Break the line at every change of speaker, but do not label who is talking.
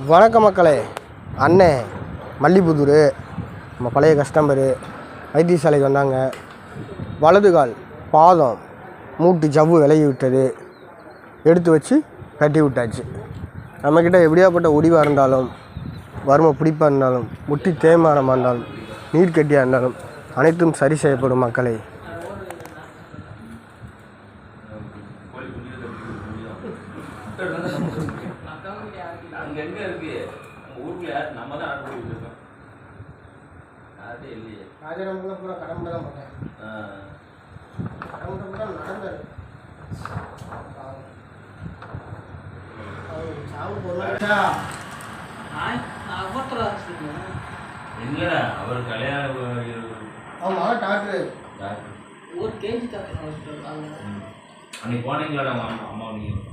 வணக்க மக்களே, அண்ணே மல்லிபுதூர் நம்ம பழைய கஸ்டமரு வைத்தியசாலைக்கு வந்தாங்க. வலது கால் பாதம் மூட்டு ஜவ்வு விலகி விட்டது, எடுத்து வச்சு கட்டி விட்டாச்சு. நம்மக்கிட்ட எப்படியாப்பட்ட ஒடிவாக இருந்தாலும், வறுமை பிடிப்பாக இருந்தாலும், முட்டி தேய்மானமாக இருந்தாலும், நீர்க்கட்டியாக இருந்தாலும் அனைத்தும் சரி செய்யப்படும் மக்களே. பூரா கடம்பு தான் போட்டேன். கடம்பு பூரா நடந்தாரு.
என்னடா அவர் கல்யாணம்
ஆமா டாக்டர்
ஒரு கேஜி அன்னைக்கு போனீங்களா அம்மா நீங்க